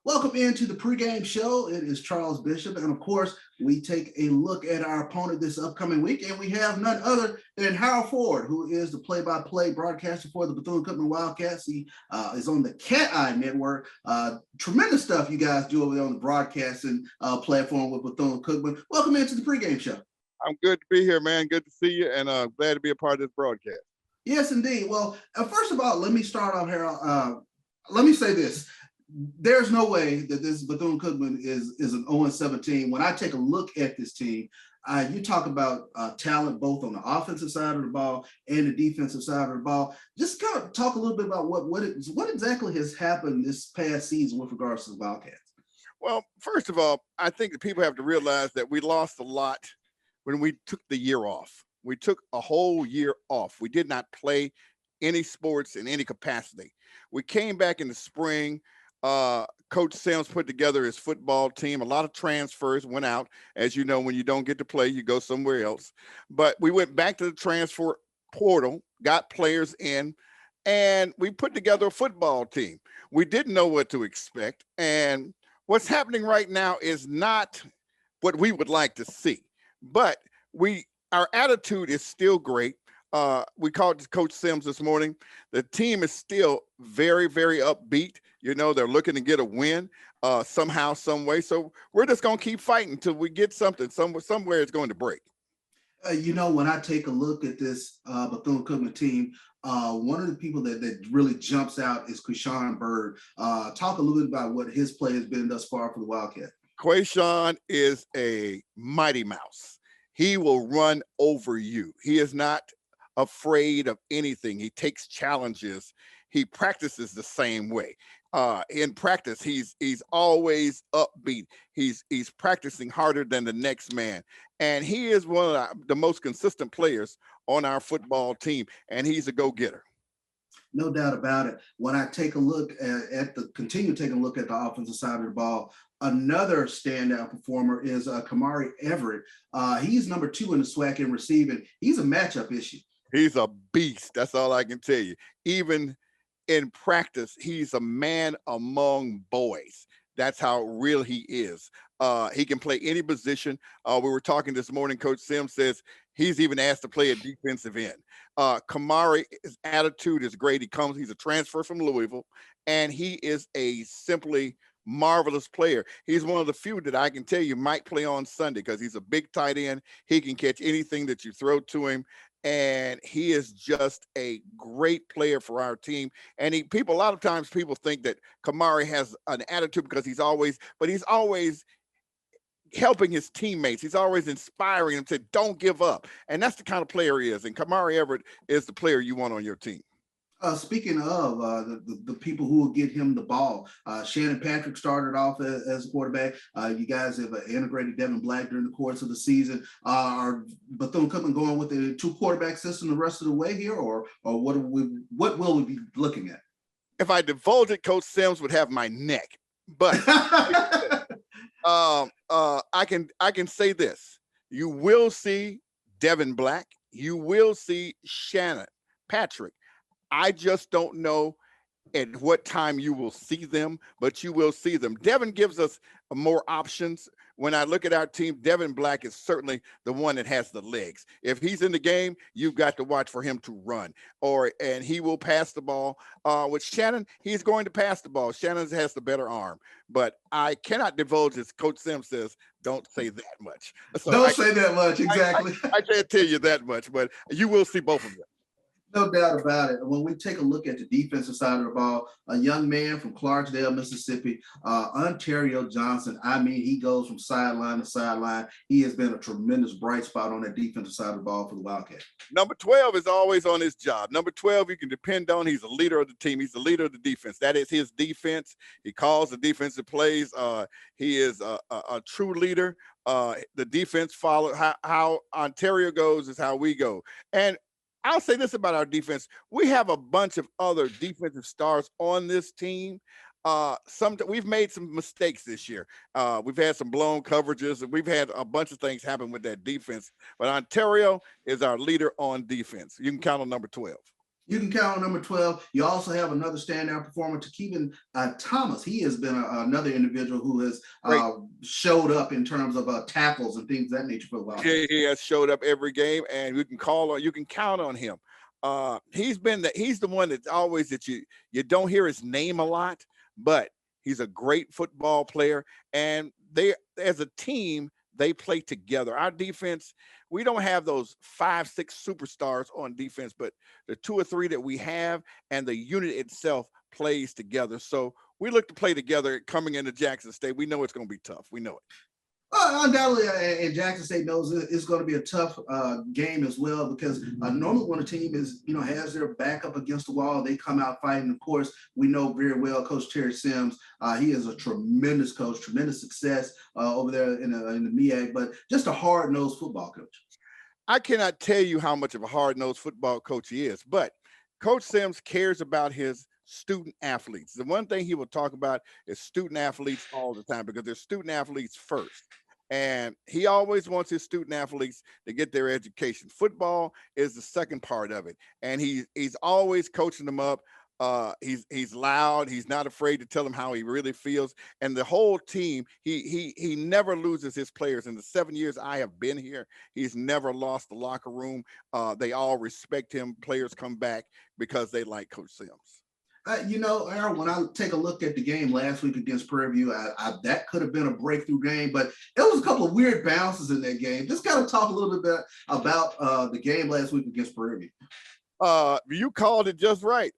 Welcome into the pregame show. It is Charles Bishop. And of course, we take a look at our opponent this upcoming week. And we have none other than Harold Ford, who is the play-by-play broadcaster for the Bethune Cookman Wildcats. He is on the Cat Eye Network. Tremendous stuff you guys do over there on the broadcasting platform with Bethune Cookman. Welcome into the pregame show. I'm good to be here, man. Good to see you, and glad to be a part of this broadcast. Yes, indeed. Well, first of all, let me start off, Harold. Let me say this. There's no way that this Bethune-Cookman is an 0-17. When I take a look at this team, you talk about talent both on the offensive side of the ball and the defensive side of the ball. Just kind of talk a little bit about what exactly has happened this past season with regards to the Wildcats. Well, first of all, I think that people have to realize that we lost a lot when we took the year off. We took a whole year off. We did not play sports in any capacity. We came back in the spring. Coach Sims put together his football team. A lot of transfers went out. As you know, when you don't get to play, you go somewhere else. But we went back to the transfer portal, got players in, and we put together a football team. We didn't know what to expect. And what's happening right now is not what we would like to see. But our attitude is still great. We called Coach Sims this morning. The team is still very, very upbeat. You know, they're looking to get a win somehow, some way. So we're just going to keep fighting until we get something. Somewhere it's going to break. When I take a look at this Bethune-Cookman team, one of the people that really jumps out is Quishon Bird. Talk a little bit about what his play has been thus far for the Wildcats. Quishon is a mighty mouse. He will run over you. He is not afraid of anything. He takes challenges. He practices the same way. In practice, he's always upbeat. He's practicing harder than the next man. And he is one of the most consistent players on our football team, and he's a go-getter. No doubt about it. When I take a look continue taking a look at the offensive side of the ball, another standout performer is Kamari Everett. He's number 2 in the SWAC in receiving. He's a matchup issue. He's a beast. That's all I can tell you. Even in practice, he's a man among boys. That's how real he is. He can play any position. We were talking this morning. Coach Sims says he's even asked to play a defensive end. Kamari, his attitude is great. He's a transfer from Louisville, and he is a simply marvelous player. He's one of the few that I can tell you might play on Sunday because he's a big tight end. He can catch anything that you throw to him. And he is just a great player for our team. And a lot of times people think that Kamari has an attitude because he's always helping his teammates. He's always inspiring them to don't give up. And that's the kind of player he is. And Kamari Everett is the player you want on your team. Speaking of the people who will get him the ball, Shannon Patrick started off as a quarterback. You guys have integrated Devin Black during the course of the season. Are Bethune-Cookman going with the 2-quarterback system the rest of the way here, or what will we be looking at? If I divulge it, Coach Sims would have my neck. But I can say this: you will see Devin Black. You will see Shannon Patrick. I just don't know at what time you will see them, but you will see them. Devin gives us more options. When I look at our team, Devin Black is certainly the one that has the legs. If he's in the game, you've got to watch for him to run, and he will pass the ball. With Shannon, he's going to pass the ball. Shannon has the better arm, but I cannot divulge, as Coach Sims says, don't say that much. So don't say that much, exactly. I can't tell you that much, but you will see both of them. No doubt about it. When we take a look at the defensive side of the ball, a young man from Clarksdale, Mississippi, Ontario Johnson, he goes from sideline to sideline. He has been a tremendous bright spot on that defensive side of the ball for the Wildcats. Number 12 is always on his job. Number 12, you can depend on. He's a leader of the team. He's the leader of the defense. That is his defense. He calls the defensive plays. He is a true leader. The defense follows. How Ontario goes is how we go. And I'll say this about our defense. We have a bunch of other defensive stars on this team. We've made some mistakes this year. We've had some blown coverages, and we've had a bunch of things happen with that defense. But Ontario is our leader on defense. You can count on number 12. You can count on number 12. You also have another standout performer, Keegan Thomas. He has been another individual who has Great. showed up in terms of tackles and things of that nature for the Wildcats. He has showed up every game, and you can count on him. He's the one that's always that you don't hear his name a lot, but he's a great football player, and they as a team they play together. Our defense, we don't have those 5, 6 superstars on defense, but the 2 or 3 that we have, and the unit itself plays together. So we look to play together coming into Jackson State. We know it's going to be tough. We know it. Undoubtedly, and Jackson State knows it's going to be a tough game as well, because normally when a team has their back up against the wall, they come out fighting. Of course, we know very well Coach Terry Sims. He is a tremendous coach, tremendous success over there in the MEAC, but just a hard-nosed football coach. I cannot tell you how much of a hard-nosed football coach he is, but Coach Sims cares about his student athletes. The one thing he will talk about is student athletes all the time, because they're student athletes first. And he always wants his student athletes to get their education. Football is the second part of it. And he's always coaching them up. He's loud. He's not afraid to tell them how he really feels. And the whole team, he never loses his players. In the 7 years I have been here, he's never lost the locker room. They all respect him. Players come back because they like Coach Sims. Aaron, when I take a look at the game last week against Prairie View, that could have been a breakthrough game, but it was a couple of weird bounces in that game. Just kind of talk a little bit about the game last week against Prairie View. You called it just right.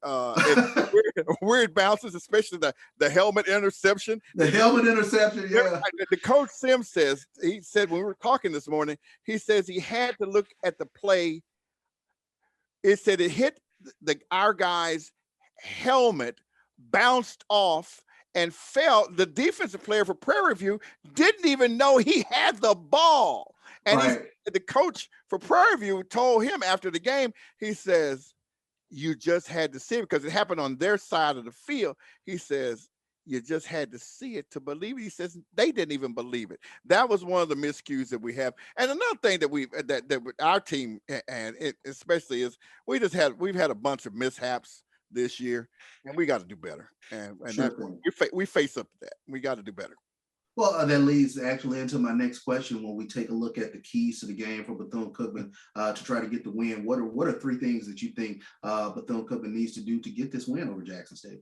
Weird bounces, especially the helmet interception. The helmet interception, yeah. The Coach Sims he said when we were talking this morning, he says he had to look at the play. It said it hit our guy's helmet, bounced off, and fell. The defensive player for Prairie View didn't even know he had the ball. And right. The coach for Prairie View told him after the game, he says, you just had to see it, because it happened on their side of the field. He says, you just had to see it to believe it. He says they didn't even believe it. That was one of the miscues that we have. And another thing that our team, and it especially, is we've had a bunch of mishaps this year, and we got to do better. And we face up to that. We got to do better. Well, that leads actually into my next question. When we take a look at the keys to the game for Bethune-Cookman to try to get the win, what are 3 things that you think Bethune-Cookman needs to do to get this win over Jackson State?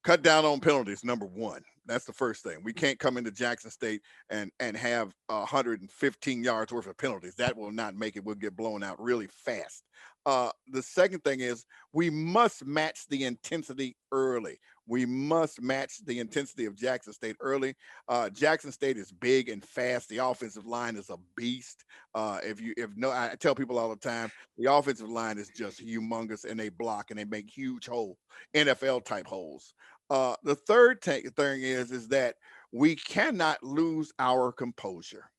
Cut down on penalties, number 1. That's the first thing. We can't come into Jackson State and have 115 yards worth of penalties. That will not make it. We'll get blown out really fast. The second thing is we must match the intensity early. We must match the intensity of Jackson State early. Jackson State is big and fast. The offensive line is a beast. I tell people all the time, the offensive line is just humongous, and they block and they make huge holes, NFL type holes. The third thing is that we cannot lose our composure.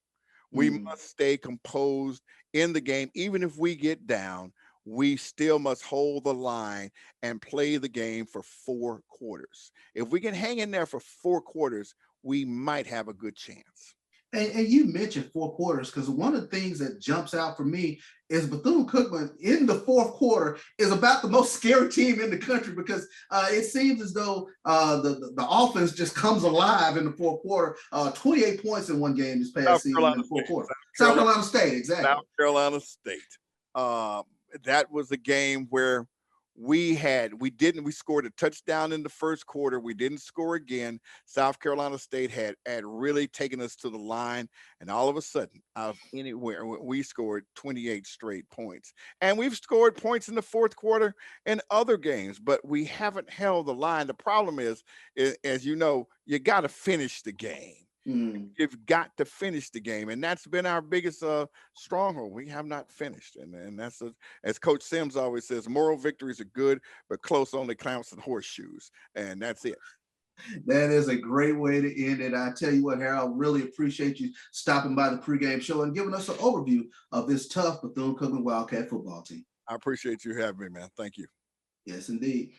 We must stay composed in the game. Even if we get down, we still must hold the line and play the game for 4 quarters. If we can hang in there for 4 quarters, we might have a good chance. And you mentioned 4 quarters, because one of the things that jumps out for me is Bethune-Cookman in the 4th quarter is about the most scary team in the country, because it seems as though the offense just comes alive in the 4th quarter. 28 points in one game this past season in the 4th quarter. South Carolina State, exactly. South Carolina State. That was a game where we scored a touchdown in the 1st quarter. We didn't score again. South Carolina State had really taken us to the line, and all of a sudden, out of anywhere, we scored 28 straight points. And we've scored points in the 4th quarter in other games, but we haven't held the line. The problem is, as you know, you got to finish the game. You've got to finish the game, and that's been our biggest stronghold. We have not finished, and that's as Coach Sims always says, moral victories are good, but close only counts in horseshoes, and that's it. That is a great way to end it. I tell you what, Harold, really appreciate you stopping by the pregame show and giving us an overview of this tough Bethune-Cookman Wildcat football team. I appreciate you having me, man. Thank you. Yes, indeed.